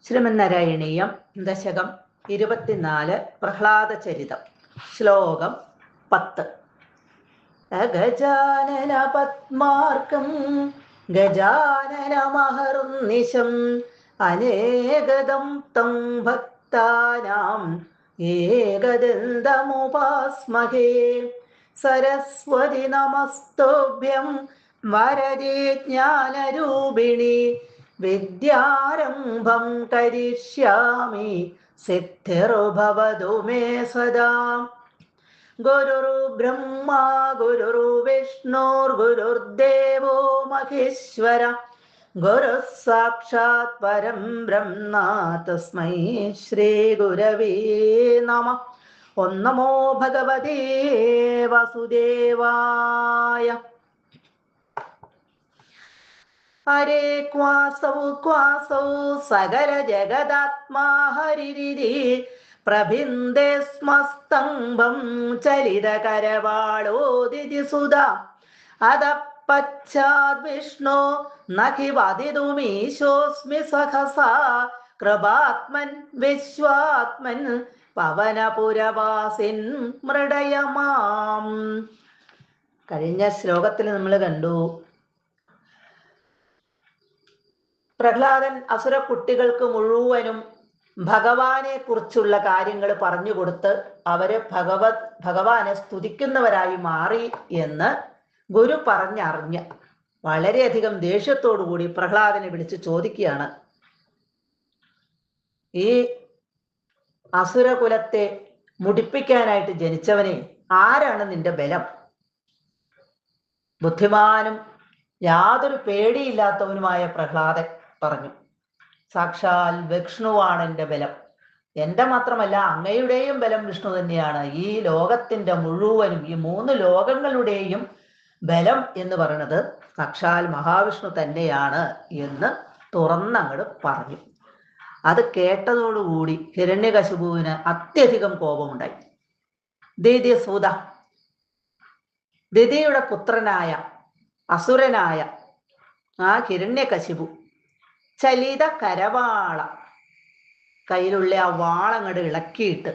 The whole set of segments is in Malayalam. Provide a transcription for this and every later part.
ശ്രീമന്നാരായണീയം ദശകം 24 പ്രഹ്ലാദചരിതം ശ്ലോകം 10. ഗജാനന പത്മാർക്കം ഗജാനനമഹർനിശം അനേകദം തം ഭക്താനാം ഏകദന്തമുപാസ്മഹേ. സരസ്വതി നമസ്തുഭ്യം വരദേ ജ്ഞാനരൂപിണി വിദ്യാരംഭം കരിഷ്യാമി സിദ്ധിർഭവതു മേ സദാ. ഗുരുർബ്രഹ്മാ ഗുരുർവിഷ്ണുർഗുരുർദേവോ മഹേശ്വര ഗുരുഃ സാക്ഷാത് പരം ബ്രഹ്മ തസ്മൈ ശ്രീ ഗുരവേ നമഃ. ഓം നമോ ഭഗവതേ വാസുദേവായ. ഹരേ ക്വാസൗ സകല ജഗദാത്മാ ഹരിരിരി പ്രഭിന്ദേ സ്മസ്തംഭം ചലിതകരവാളോദിതി സുധാ. അത പശ്ചാത് വിഷ്ണു നഖി വദിതുമീശോസ്മി സഹസാ കൃപാത്മൻ വിശ്വാത്മൻ പവനപുരവാസിൻ മൃഡയമാം. കഴിഞ്ഞ ശ്ലോകത്തിൽ നമ്മൾ കണ്ടു, പ്രഹ്ലാദൻ അസുര കുട്ടികൾക്ക് മുഴുവനും ഭഗവാനെ കുറിച്ചുള്ള കാര്യങ്ങൾ പറഞ്ഞു കൊടുത്ത് അവര് ഭഗവാനെ സ്തുതിക്കുന്നവരായി മാറി എന്ന് ഗുരു പറഞ്ഞറിഞ്ഞ് വളരെയധികം ദേഷ്യത്തോടു കൂടി പ്രഹ്ലാദനെ വിളിച്ച് ചോദിക്കുകയാണ്, ഈ അസുരകുലത്തെ മുടിപ്പിക്കാനായിട്ട് ജനിച്ചവനെ, ആരാണ് നിന്റെ ബലം? ബുദ്ധിമാനും യാതൊരു പേടിയില്ലാത്തവനുമായ പ്രഹ്ലാദൻ പറഞ്ഞു, സാക്ഷാൽ വിഷ്ണുവാണ് എൻ്റെ ബലം. എൻ്റെ മാത്രമല്ല, അങ്ങയുടെയും ബലം വിഷ്ണു തന്നെയാണ്. ഈ ലോകത്തിൻ്റെ മുഴുവനും, ഈ 3 ലോകങ്ങളുടെയും ബലം എന്ന് പറയുന്നത് സാക്ഷാൽ മഹാവിഷ്ണു തന്നെയാണ് എന്ന് തുറന്നങ്ങട് പറഞ്ഞു. അത് കേട്ടതോടുകൂടി ഹിരണ്യകശിപുവിന് അത്യധികം കോപമുണ്ടായി. ദിതിസൂത, ദിതിയുടെ പുത്രനായ അസുരനായ ആ ഹിരണ്യകശിപു ചലിത കരവാള, കയ്യിലുള്ള ആ വാളങ്ങട് ഇളക്കിയിട്ട്,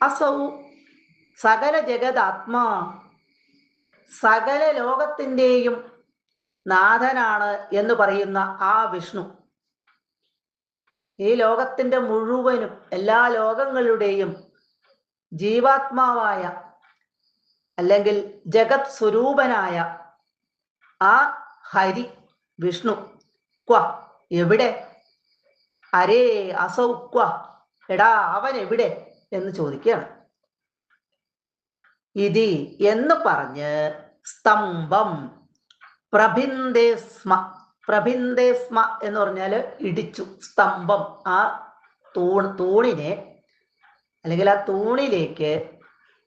അസൗ സകല ജഗദാത്മാ, സകല ലോകത്തിൻ്റെയും നാഥനാണ് എന്ന് പറയുന്ന ആ വിഷ്ണു, ഈ ലോകത്തിൻ്റെ മുഴുവനും എല്ലാ ലോകങ്ങളുടെയും ജീവാത്മാവായ അല്ലെങ്കിൽ ജഗത് സ്വരൂപനായ ആ ഹരി വിഷ്ണു ക്വ, എവിടെ? അരേ അസൗ ക്വ, എടാ അവൻ എവിടെ എന്ന് ചോദിക്കുകയാണ്. ഇതി എന്ന് പറഞ്ഞ് സ്തംഭം പ്രഭിന്ദേസ്മ, പ്രഭിന്ദേസ്മ എന്ന് പറഞ്ഞാൽ ഇടിച്ചു. സ്തംഭം ആ തൂണിനെ അല്ലെങ്കിൽ ആ തൂണിലേക്ക്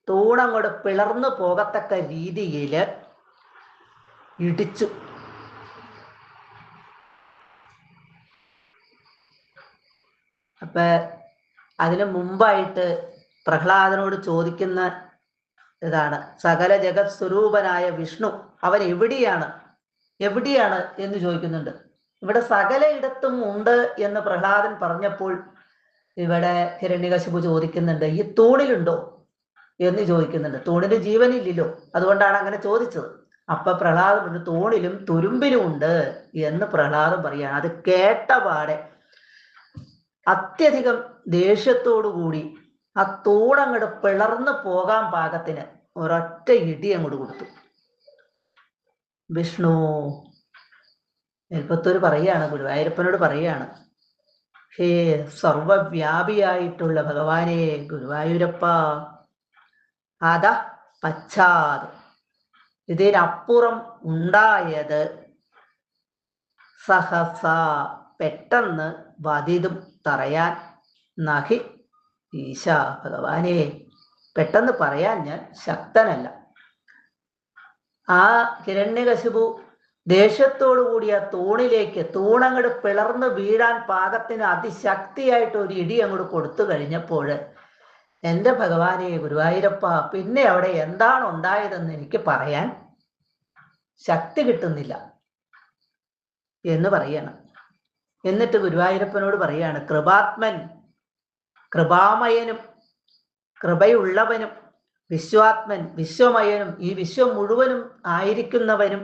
തൂണങ്ങോട്ട് പിളർന്നു പോകത്തക്ക രീതിയിൽ ഇടിച്ചു. അപ്പൊ അതിനു മുമ്പായിട്ട് പ്രഹ്ലാദനോട് ചോദിക്കുന്ന ഇതാണ്, സകല ജഗത് സ്വരൂപനായ വിഷ്ണു അവൻ എവിടെയാണ് എന്ന് ചോദിക്കുന്നുണ്ട്. ഇവിടെ സകല ഇടത്തും ഉണ്ട് എന്ന് പ്രഹ്ലാദൻ പറഞ്ഞപ്പോൾ ഇവിടെ ഹിരണ്യകശിപു ചോദിക്കുന്നുണ്ട്, ഈ തൂണിലുണ്ടോ എന്ന് ചോദിക്കുന്നുണ്ട്. തൂണിന് ജീവനില്ലല്ലോ, അതുകൊണ്ടാണ് അങ്ങനെ ചോദിച്ചത്. അപ്പൊ പ്രഹ്ലാദൻ പറഞ്ഞു, തൂണിലും തുരുമ്പിലും ഉണ്ട് എന്ന് പ്രഹ്ലാദൻ പറയാണ്. അത് കേട്ടപാടെ അത്യധികം ദേഷ്യത്തോടു കൂടി ആ തൂണങ്ങോട്ട് പിളർന്നു പോകാൻ പാകത്തിന് ഒരൊറ്റ ഇടി അങ്ങോട്ട് കൊടുത്തു. വിഷ്ണു എൽപ്പത്തൂർ പറയാണ്, ഗുരുവായൂരപ്പനോട് പറയാണ്, ഹേ സർവവ്യാപിയായിട്ടുള്ള ഭഗവാനെ ഗുരുവായൂരപ്പ, അത പശ്ചാത്, ഇതിനപ്പുറം ഉണ്ടായത്, സഹസ പെട്ടെന്ന്, വധിതും തറയാൻ, നഹി ഈശ ഭഗവാനെ പെട്ടെന്ന് പറയാൻ ഞാൻ ശക്തനല്ല. ആ ഹിരണ്യകശിപു ദേഷ്യത്തോടു കൂടി ആ തൂണിലേക്ക്, തൂണങ്ങോട്ട് പിളർന്ന് വീഴാൻ പാകത്തിന് അതിശക്തിയായിട്ട് ഒരു ഇടി അങ്ങോട്ട് കൊടുത്തു കഴിഞ്ഞപ്പോൾ, എൻ്റെ ഭഗവാനെ ഗുരുവായൂരപ്പ, പിന്നെ അവിടെ എന്താണ് ഉണ്ടായതെന്ന് എനിക്ക് പറയാൻ ശക്തി കിട്ടുന്നില്ല എന്ന് പറയണം. എന്നിട്ട് ഗുരുവായൂരപ്പനോട് പറയാണ്, കൃപാത്മൻ, കൃപാമയനും കൃപയുള്ളവനും വിശ്വാത്മൻ, വിശ്വമയനും ഈ വിശ്വം മുഴുവനും ആയിരിക്കുന്നവനും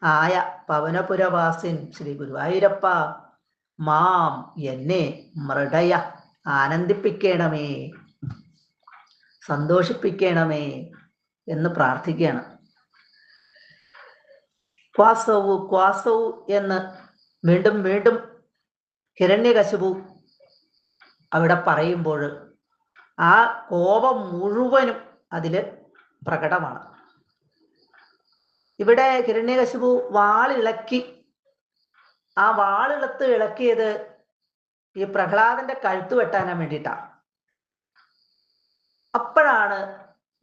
ആയ പവനപുരവാസിൻ ശ്രീ ഗുരുവായൂരപ്പ, മാം എന്നെ മൃഡയ ആനന്ദിപ്പിക്കണമേ, സന്തോഷിപ്പിക്കണമേ എന്ന് പ്രാർത്ഥിക്കുകയാണ്. ക്വാസവു ക്വാസവു എന്ന് വീണ്ടും വീണ്ടും ഹിരണ്യകശിപു അവിടെ പറയുമ്പോൾ ആ കോപം മുഴുവനും അതില് പ്രകടമാണ്. ഇവിടെ ഹിരണ്യകശിപു വാളിളക്കി, ആ വാളിളത്ത് ഇളക്കിയത് ഈ പ്രഹ്ലാദന്റെ കഴുത്ത് വെട്ടാനാൻ വേണ്ടിയിട്ടാണ്. അപ്പോഴാണ്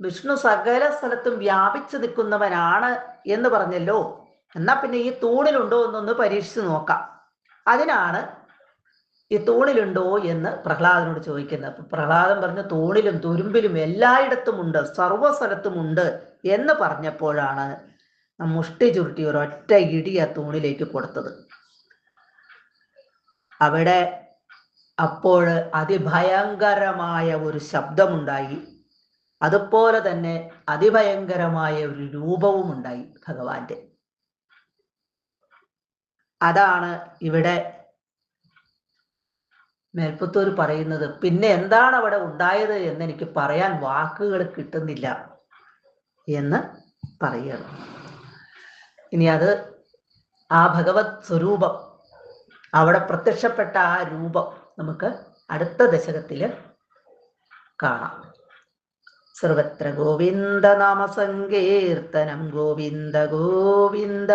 വിഷ്ണു സകല സ്ഥലത്തും വ്യാപിച്ചു നിൽക്കുന്നവനാണ് എന്ന് പറഞ്ഞല്ലോ, എന്നാ പിന്നെ ഈ തൂണിലുണ്ടോ എന്നൊന്ന് പരീക്ഷിച്ച് നോക്കാം. അതിനാണ് ഈ തൂണിലുണ്ടോ എന്ന് പ്രഹ്ലാദനോട് ചോദിക്കുന്നത്. പ്രഹ്ലാദൻ പറഞ്ഞു, തൂണിലും തുരുമ്പിലും എല്ലായിടത്തും ഉണ്ട്, സർവ്വസ്ഥലത്തും ഉണ്ട് എന്ന് പറഞ്ഞപ്പോഴാണ് മുഷ്ടി ചുരുട്ടി ഒരൊറ്റ ഇടി ആ തൂണിലേക്ക് കൊടുത്തത്. അവിടെ അപ്പോൾ അതിഭയങ്കരമായ ഒരു ശബ്ദമുണ്ടായി. അതുപോലെ തന്നെ അതിഭയങ്കരമായ ഒരു രൂപവും ഉണ്ടായി ഭഗവാന്റെ. അതാണ് ഇവിടെ മേൽപ്പത്തൂർ പറയുന്നത്. പിന്നെ എന്താണ് അവിടെ ഉണ്ടായത് എന്ന് എനിക്ക് പറയാൻ വാക്കുകൾ കിട്ടുന്നില്ല എന്ന് പറയുകയാണ്. ഇനി അത് ആ ഭഗവത് സ്വരൂപം, അവിടെ പ്രത്യക്ഷപ്പെട്ട ആ രൂപം നമുക്ക് അടുത്ത ദശകത്തില് കാണാം. സർവത്ര ഗോവിന്ദ നാമ സങ്കീർത്തനം, ഗോവിന്ദ ഗോവിന്ദ.